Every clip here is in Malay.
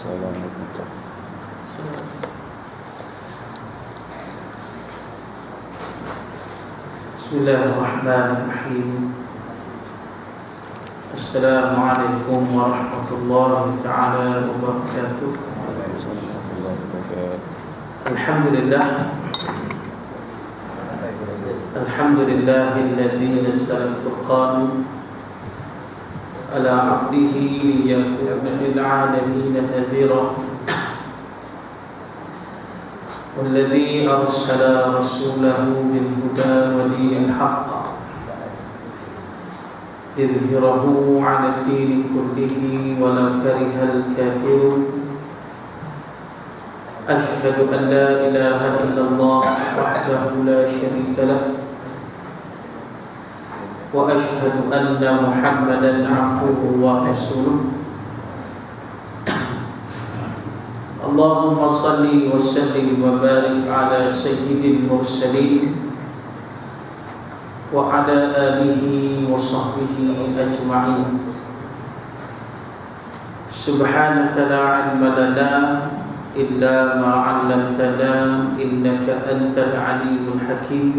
Assalamualaikum. Bismillahirrahmanirrahim. Assalamualaikum warahmatullahi ta'ala wabarakatuh. Alhamdulillah. Alhamdulillahilladzi nazzala al-furqan ala 'abdihi liyakuna lil 'alamin nadhira. والذي أرسل رسوله بالهدى ودين الحق ليظهره على الدين كله ولو كره الكافرون. أشهد أن لا إله إلا الله وحده لا شريك له وأشهد أن محمدا عبده ورسوله. اللهم صل وسلم وبارك على سيد المرسلين وعلى آله وصحبه أجمعين. سبحانك لا علم لنا إلا ما علمتنا إنك أنت العليم الحكيم.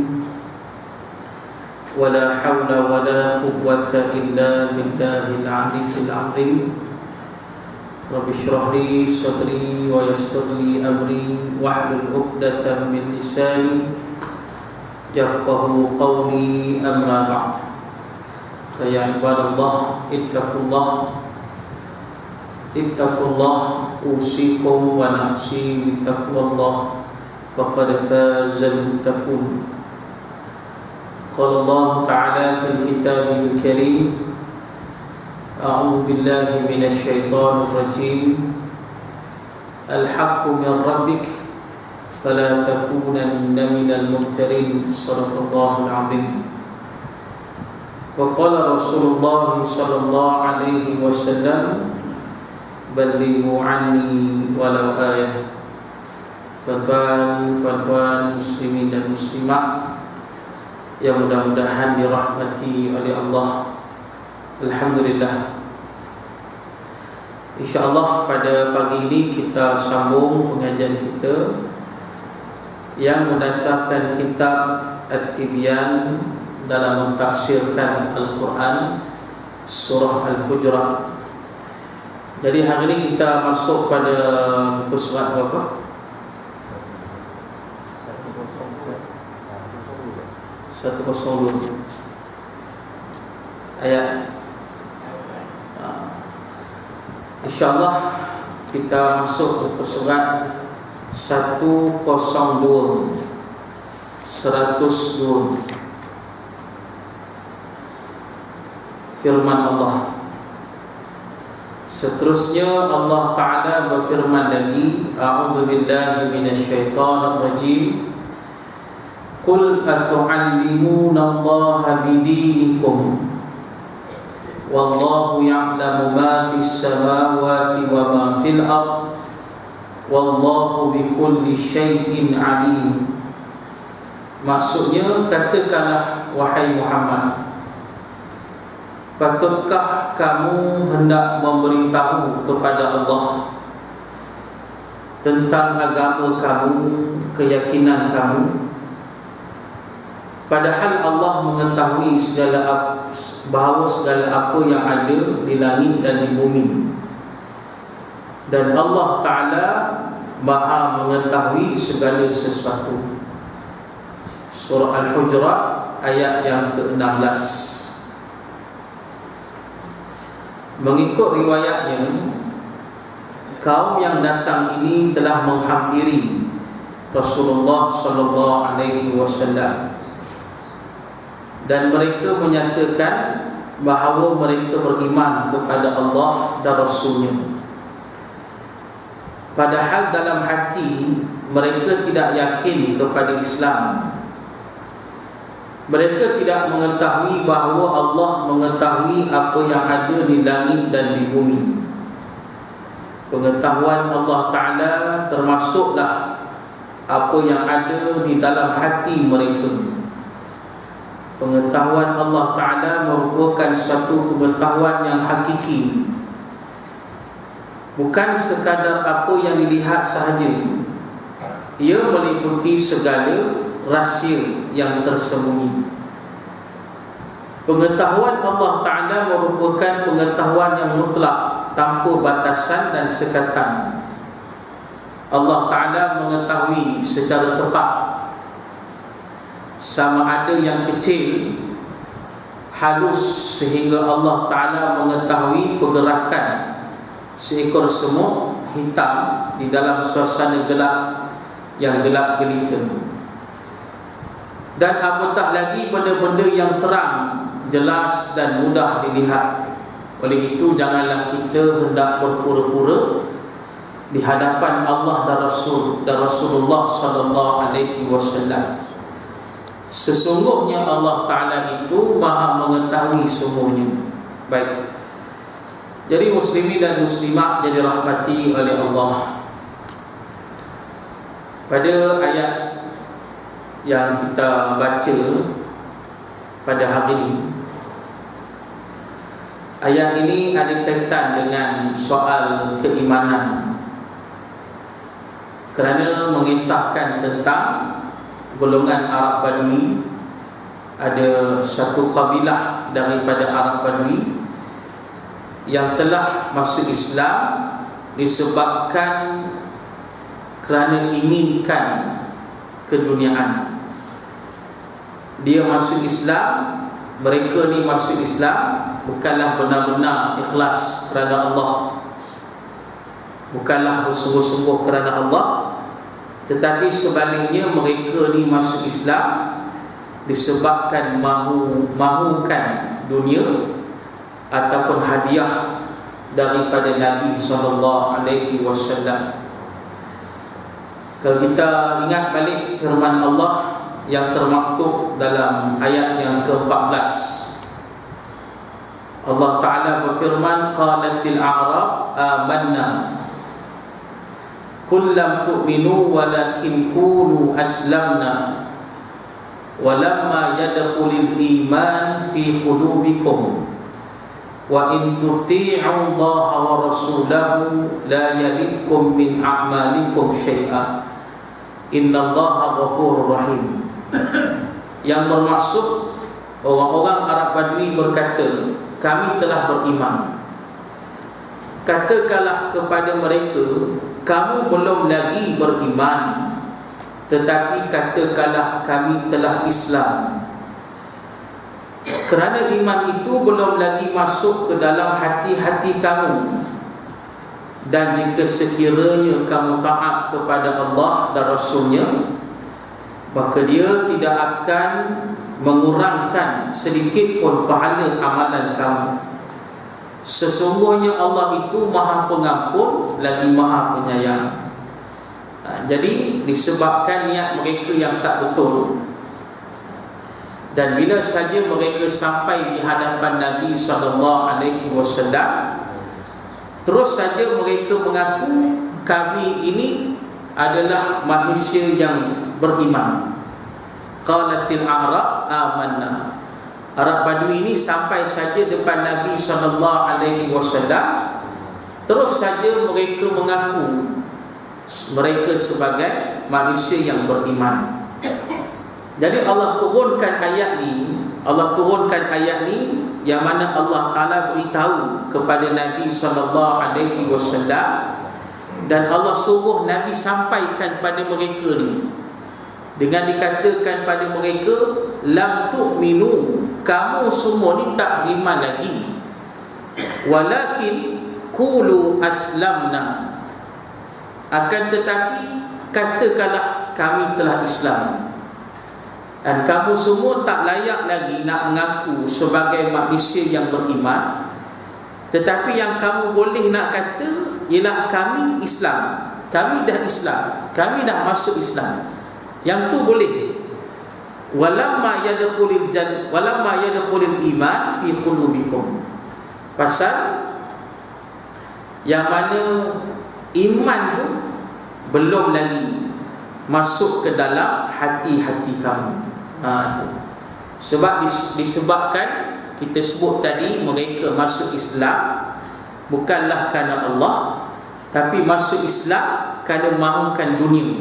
ولا حول ولا قوة إلا بالله العلي العظيم. رب اشرح لي صدري ويسر لي أمري واحلل عقدة من لساني يفقهوا قولي. أما بعد، فيا عباد الله اتقوا الله أوصيكم ونفسي بتقوى الله فقد فاز المتقون. قال الله تعالى في كتابه الكريم: أعوذ بالله من الشيطان الرجيم. الحق من ربك فلا تكونن من الممترين. صدق الله العظيم. وقال رسول الله صلى الله عليه وسلم: بلغوا عني ولو آية. Tuan-tuan muslimin dan muslimat yang mudah-mudahan dirahmati oleh Allah, alhamdulillah, InsyaAllah pada pagi ini kita sambung pengajian kita yang berdasarkan kitab At-Tibyan dalam mentafsirkan Al-Quran, surah Al-Hujurat. Jadi hari ini kita masuk pada buku surat berapa? 102 ayat. InsyaAllah kita masuk ke surat 102 firman Allah. Seterusnya Allah Ta'ala berfirman lagi, A'udzu billahi minasyaitonir rajim. Qul atu'allimuna Allaha bidinikum wallahu ya'lamu ma fis samawati wa ma fil ard wallahu bikulli syai'in alim. Maksudnya, katakanlah wahai Muhammad, patutkah kamu hendak memberitahu kepada Allah tentang agama kamu, keyakinan kamu, padahal Allah mengetahui bahawa segala apa yang ada di langit dan di bumi, dan Allah Ta'ala Maha mengetahui segala sesuatu. Surah Al-Hujurat ayat yang ke-16. Mengikut riwayatnya, kaum yang datang ini telah menghampiri Rasulullah sallallahu alaihi wasallam, dan mereka menyatakan bahawa mereka beriman kepada Allah dan Rasulnya, padahal dalam hati mereka tidak yakin kepada Islam. Mereka tidak mengetahui bahawa Allah mengetahui apa yang ada di langit dan di bumi. Pengetahuan Allah Ta'ala termasuklah apa yang ada di dalam hati mereka. Pengetahuan Allah Ta'ala merupakan satu pengetahuan yang hakiki, bukan sekadar apa yang dilihat sahaja. Ia meliputi segala rahsia yang tersembunyi. Pengetahuan Allah Ta'ala merupakan pengetahuan yang mutlak, tanpa batasan dan sekatan. Allah Ta'ala mengetahui secara tepat, sama ada yang kecil, halus, sehingga Allah Ta'ala mengetahui pergerakan seekor semut hitam di dalam suasana gelap yang gelap gelita. Dan apatah lagi benda-benda yang terang, jelas dan mudah dilihat. Oleh itu janganlah kita hendak berpura-pura di hadapan Allah dan Rasulullah sallallahu alaihi wasallam. Sesungguhnya Allah Ta'ala itu Maha mengetahui semuanya. Baik. Jadi muslimin dan muslimat jadi rahmati oleh Allah, pada ayat yang kita baca pada hari ini, ayat ini ada kaitan dengan soal keimanan, kerana mengisahkan tentang golongan Arab Badui. Ada satu kabilah daripada Arab Badui yang telah masuk Islam disebabkan kerana inginkan keduniaan. Dia masuk Islam, mereka ni masuk Islam bukanlah benar-benar ikhlas kerana Allah, bukanlah bersungguh-sungguh kerana Allah, tetapi sebaliknya mereka ni masuk Islam disebabkan mahukan dunia ataupun hadiah daripada Nabi SAW. Kalau kita ingat balik firman Allah yang termaktub dalam ayat yang ke-14, Allah Ta'ala berfirman, qalatil a'rab amanna qul lam tu'minu walakin qulu aslamna walamma yadkhulul iman fi qulubikum wa in tuti'u Allah wa rasulahu la yalidkum min a'malikum syai'a innallaha ghafurur rahim. Yang bermaksud, orang-orang Arab Badui berkata, kami telah beriman. Katakanlah kepada mereka, kamu belum lagi beriman, tetapi katakanlah kami telah Islam. Kerana iman itu belum lagi masuk ke dalam hati-hati kamu. Dan jika sekiranya kamu taat kepada Allah dan Rasulnya, maka dia tidak akan mengurangkan sedikit pun pahala amalan kamu. Sesungguhnya Allah itu Maha Pengampun lagi Maha Penyayang. Jadi disebabkan niat mereka yang tak betul, dan bila saja mereka sampai di hadapan Nabi SAW, terus saja mereka mengaku kami ini adalah manusia yang beriman. Qalatil a'rab amanna. Arab Badui ini sampai saja depan Nabi SAW, terus saja mereka mengaku mereka sebagai manusia yang beriman. Jadi Allah turunkan ayat ni, yang mana Allah Ta'ala beritahu kepada Nabi SAW, dan Allah suruh Nabi sampaikan pada mereka ni, dengan dikatakan pada mereka, lam tu'minu, kamu semua ni tak beriman lagi, walakin qulu aslamna, akan tetapi katakanlah kami telah Islam. Dan kamu semua tak layak lagi nak mengaku sebagai manusia yang beriman, tetapi yang kamu boleh nak kata ialah kami Islam, kami dah Islam, kami dah masuk Islam. Yang tu boleh. Walamma yadkhulul iman fi qulubikum. Pasal yang mana iman tu belum lagi masuk ke dalam hati-hati kamu. Tu. Sebab disebabkan kita sebut tadi mereka masuk Islam bukanlah kerana Allah, Tapi masuk Islam kerana mahukan dunia,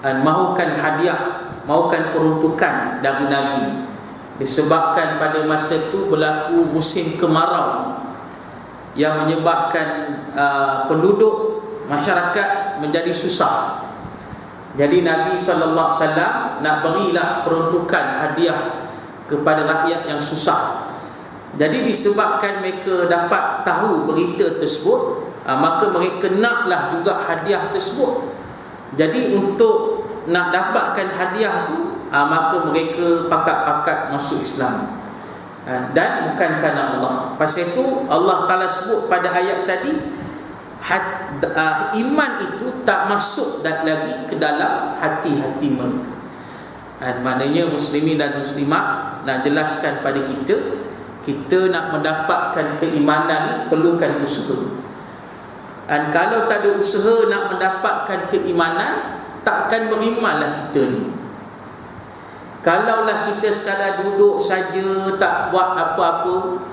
mahukan hadiah, mahukan peruntukan dari Nabi. Disebabkan pada masa itu berlaku musim kemarau yang menyebabkan penduduk masyarakat menjadi susah. Jadi Nabi SAW nak berilah peruntukan hadiah kepada rakyat yang susah. Jadi disebabkan mereka dapat tahu berita tersebut, maka mereka naklah juga hadiah tersebut. Jadi untuk nak dapatkan hadiah tu, maka mereka pakat-pakat masuk Islam. Dan bukan kerana Allah. Pasal itu Allah Ta'ala sebut pada ayat tadi, iman itu tak masuk lagi ke dalam hati-hati mereka. Maknanya muslimin dan muslimat nak jelaskan pada kita nak mendapatkan keimanan ni perlukan usaha. Dan kalau tak ada usaha nak mendapatkan keimanan, takkan berimanlah kita ni. Kalaulah kita sekadar duduk saja, tak buat apa-apa,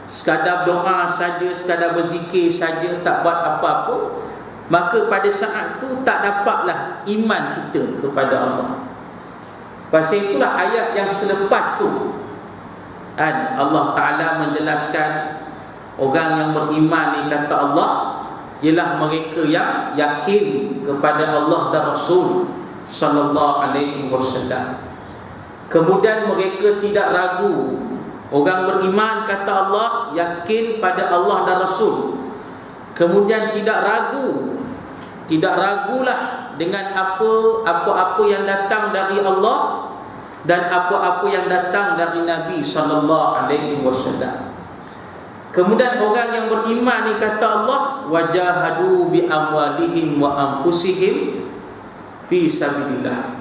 sekadar doa saja, sekadar berzikir saja, tak buat apa-apa, maka pada saat tu tak dapatlah iman kita kepada Allah. Pasal itulah ayat yang selepas tu Allah Ta'ala menjelaskan orang yang beriman ni, kata Allah, ialah mereka yang yakin kepada Allah dan Rasul sallallahu alaihi wasallam. Kemudian mereka tidak ragu. Orang beriman, kata Allah, yakin pada Allah dan Rasul. Kemudian tidak ragulah dengan apa-apa yang datang dari Allah dan apa-apa yang datang dari Nabi sallallahu alaihi wasallam. Kemudian orang yang beriman ni, kata Allah, wajahadu bi amwalihim wa anfusihim fi sabilillah.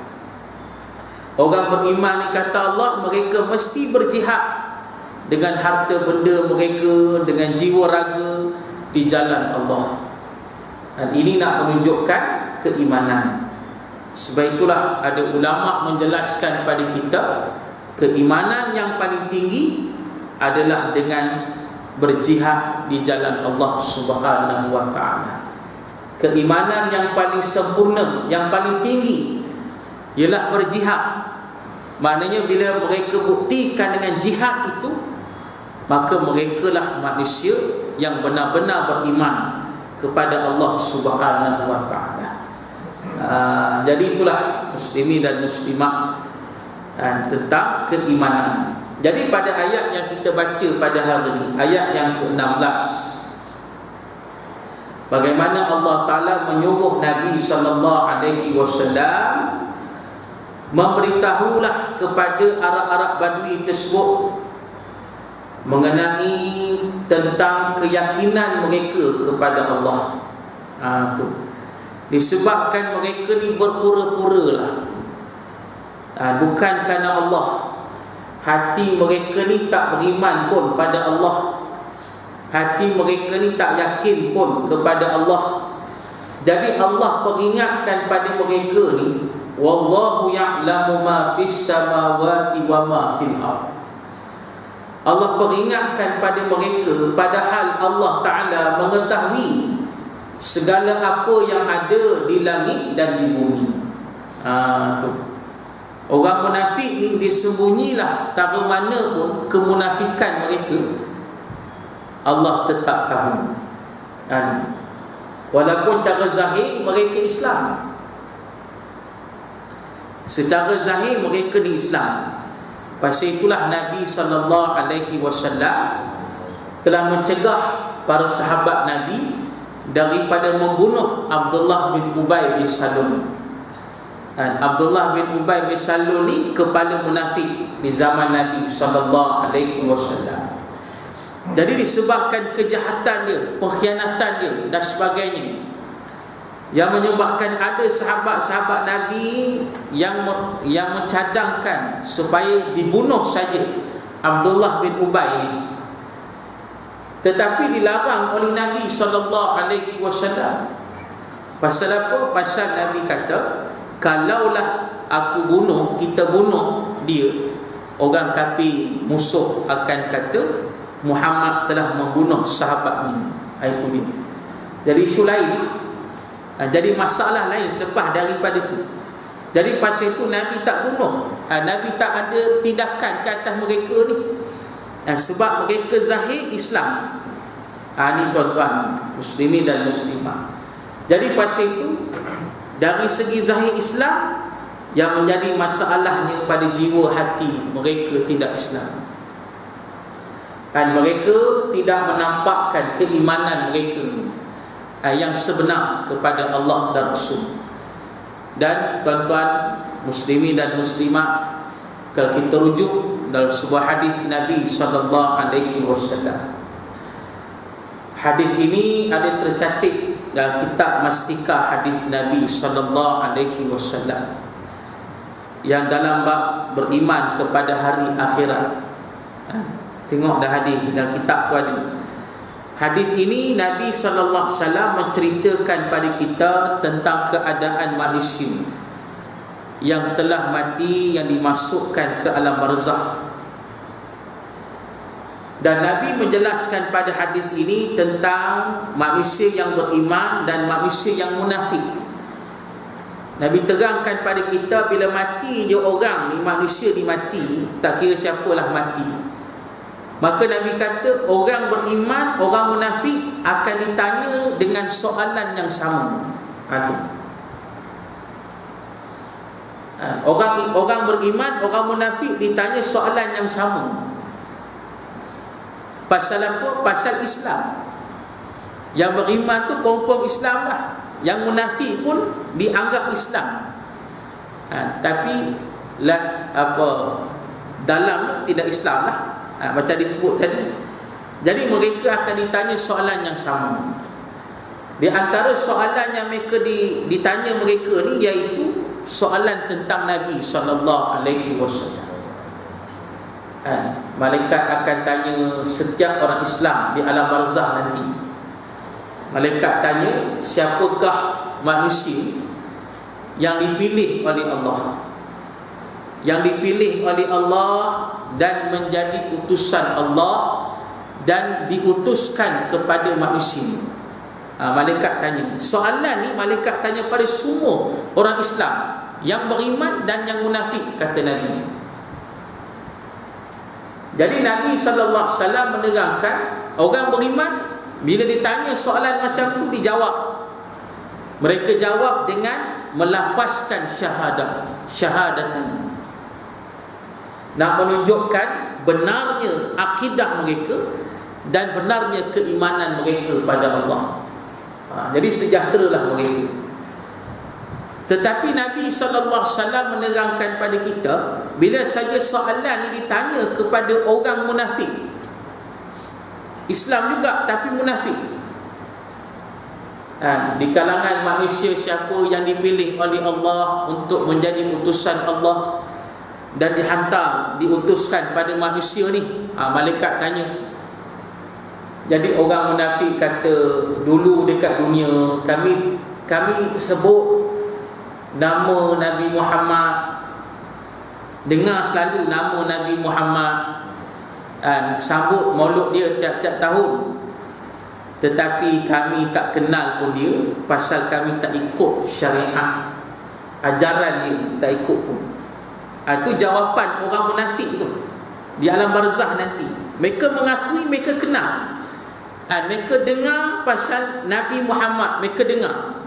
Orang beriman ni, kata Allah, mereka mesti berjihad dengan harta benda mereka, dengan jiwa raga di jalan Allah. Dan ini nak menunjukkan keimanan. Sebab itulah ada ulama menjelaskan pada kita, keimanan yang paling tinggi adalah dengan berjihad di jalan Allah Subhanahu wa ta'ala. Keimanan yang paling sempurna, yang paling tinggi ialah berjihad. Maknanya bila mereka buktikan dengan jihad itu, maka merekalah manusia yang benar-benar beriman kepada Allah Subhanahu wa ta'ala. Jadi itulah muslimin dan muslimat tentang keimanan. Jadi pada ayat yang kita baca pada hari ini, ayat yang ke-16, bagaimana Allah Ta'ala menyuruh Nabi SAW memberitahulah kepada Arab-Arab Badui tersebut mengenai tentang keyakinan mereka kepada Allah. Tu disebabkan mereka ni berpura-pura lah, bukan kerana Allah. Hati mereka ni tak beriman pun pada Allah, hati mereka ni tak yakin pun kepada Allah. Jadi Allah peringatkan pada mereka ni, wallahu ya'lamu ma fis samawati wa ma fil ardh. Allah peringatkan pada mereka, padahal Allah Ta'ala mengetahui segala apa yang ada di langit dan di bumi. Tu orang munafik ni disembunyilah tara mana pun kemunafikan mereka, Allah tetap tahu. Walaupun cara zahir mereka Islam, secara zahir mereka ni Islam. Pasal itulah Nabi SAW telah mencegah para sahabat Nabi daripada membunuh Abdullah bin Ubay bin Salul. Abdullah bin Ubay bin Salul ni kepala munafik di zaman Nabi SAW. Jadi disebabkan kejahatan dia, pengkhianatan dia dan sebagainya, yang menyebabkan ada sahabat-sahabat Nabi yang mencadangkan supaya dibunuh saja Abdullah bin Ubay ni. Tetapi dilarang oleh Nabi SAW. Pasal apa? Pasal Nabi kata, kalaulah aku bunuh, kita bunuh dia, orang kafir musuh akan kata Muhammad telah membunuh sahabat ni. Itu dia. Jadi isu lain, jadi masalah lain selepas daripada itu. Jadi pasal itu Nabi tak bunuh, Nabi tak ada tindakan ke atas mereka ni, sebab mereka zahir Islam. Ni tuan-tuan muslimin dan muslimah. Jadi pasal itu dari segi zahir Islam, yang menjadi masalahnya pada jiwa hati mereka tidak Islam. Dan mereka tidak menampakkan keimanan mereka yang sebenar kepada Allah dan Rasul. Dan tuan-tuan muslimin dan muslimat, kalau kita rujuk dalam sebuah hadis Nabi SAW, hadis ini ada tercatat dalam kitab Mastika Hadis Nabi SAW, yang dalam bab beriman kepada hari akhirat. Tengok dah hadis dalam kitab tu ada. Hadis ini Nabi SAW menceritakan pada kita tentang keadaan manusia yang telah mati, yang dimasukkan ke alam barzakh. Dan Nabi menjelaskan pada hadis ini tentang manusia yang beriman dan manusia yang munafik. Nabi terangkan pada kita, bila mati je orang ni, manusia dimati, tak kira siapalah mati, maka Nabi kata orang beriman, orang munafik akan ditanya dengan soalan yang sama. Orang beriman, orang munafik ditanya soalan yang sama. Pasal apa? Pasal Islam. Yang beriman tu confirm Islam lah, yang munafik pun dianggap Islam, tapi dalam tidak Islam lah. Macam disebut tadi. Jadi mereka akan ditanya soalan yang sama. Di antara soalan yang mereka ditanya mereka ni, iaitu soalan tentang Nabi SAW. Malaikat akan tanya setiap orang Islam di alam barzakh nanti. Malaikat tanya, siapakah manusia yang dipilih oleh Allah, yang dipilih oleh Allah dan menjadi utusan Allah dan diutuskan kepada manusia. Malaikat tanya. Soalan ni malaikat tanya pada semua orang Islam, yang beriman dan yang munafik, kata Nabi. Jadi Nabi SAW menerangkan, orang beriman bila ditanya soalan macam tu, dijawab. Mereka jawab dengan melafazkan syahadatan, nak menunjukkan benarnya akidah mereka dan benarnya keimanan mereka pada Allah. Jadi sejahteralah mereka. Tetapi Nabi SAW menerangkan pada kita, bila saja soalan ini ditanya kepada orang munafik, Islam juga tapi munafik, di kalangan manusia siapa yang dipilih oleh Allah untuk menjadi utusan Allah dan diutuskan pada manusia ni, malaikat tanya. Jadi orang munafik kata, dulu dekat dunia kami sebut nama Nabi Muhammad, dengar selalu nama Nabi Muhammad, sambut maulud dia tiap-tiap tahun, tetapi kami tak kenal pun dia, pasal kami tak ikut syariat, ajaran dia tak ikut pun. Itu jawapan orang munafik tu di alam barzakh nanti. Mereka mengakui mereka kenal, mereka dengar pasal Nabi Muhammad, mereka dengar,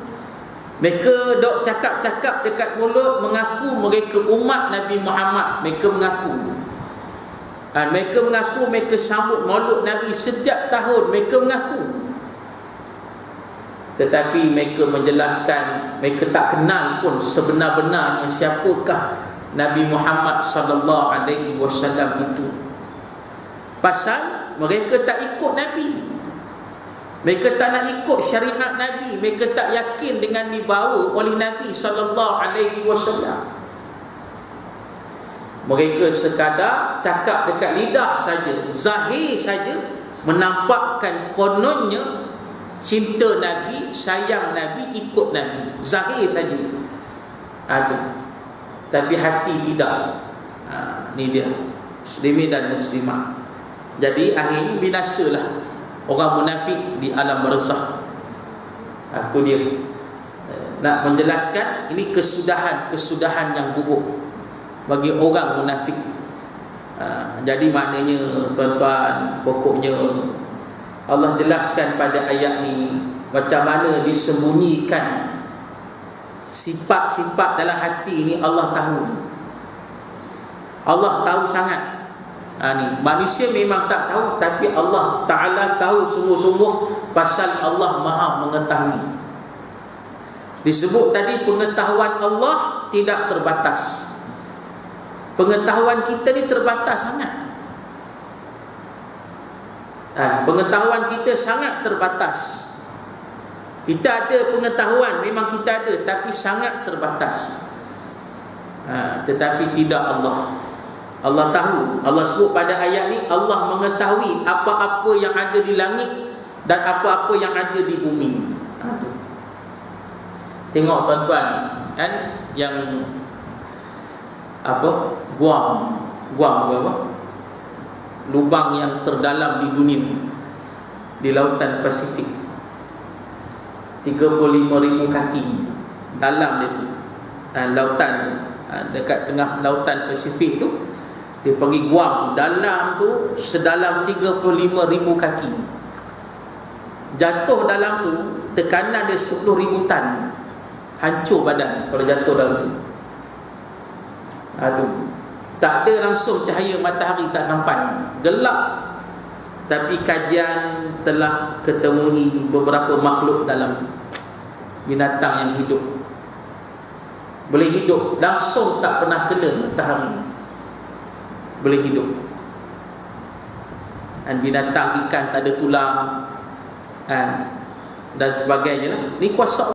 mereka dok cakap-cakap dekat mulut, mengaku mereka umat Nabi Muhammad, mereka mengaku. Mereka mengaku mereka sambut maulud Nabi setiap tahun, mereka mengaku. Tetapi mereka menjelaskan mereka tak kenal pun sebenar-benarnya siapakah Nabi Muhammad SAW itu. Pasal mereka tak ikut Nabi, mereka tak nak ikut syariat Nabi, mereka tak yakin dengan dibawa oleh Nabi SAW. Mereka sekadar cakap dekat lidah saja, zahir saja, menampakkan kononnya cinta Nabi, sayang Nabi, ikut Nabi, zahir saja. Tapi hati tidak. Ni dia, muslimin dan muslimat. Jadi akhirnya binasalah orang munafik di alam barzakh. Itu dia. Nak menjelaskan ini kesudahan yang buruk bagi orang munafik. Jadi maknanya tuan-tuan, pokoknya Allah jelaskan pada ayat ni macam mana disembunyikan sifat-sifat dalam hati ni. Allah tahu. Allah tahu sangat. Ni manusia memang tak tahu, tapi Allah Ta'ala tahu sungguh-sungguh, pasal Allah Maha mengetahui. Disebut tadi pengetahuan Allah tidak terbatas. Pengetahuan kita ni terbatas sangat. Pengetahuan kita sangat terbatas. Kita ada pengetahuan, memang kita ada, tapi sangat terbatas. Tetapi tidak Allah. Allah tahu. Allah sebut pada ayat ni, Allah mengetahui apa-apa yang ada di langit dan apa-apa yang ada di bumi. Tengok tuan-tuan, kan, yang apa, Guam apa, lubang yang terdalam di dunia, di lautan Pasifik, 35,000 kaki dalam dia tu, lautan tu, dekat tengah lautan Pasifik tu, dia panggil Guam tu. Dalam tu sedalam 35,000 kaki. Jatuh dalam tu, tekanan dia 10,000 tan. Hancur badan kalau jatuh dalam tu. Tu tak ada langsung cahaya matahari, tak sampai, gelap. Tapi kajian telah ketemui beberapa makhluk dalam tu, binatang yang hidup, boleh hidup langsung, tak pernah kena matahari, boleh hidup. Dan binatang, ikan tak ada tulang, dan sebagainya. Ni kuasa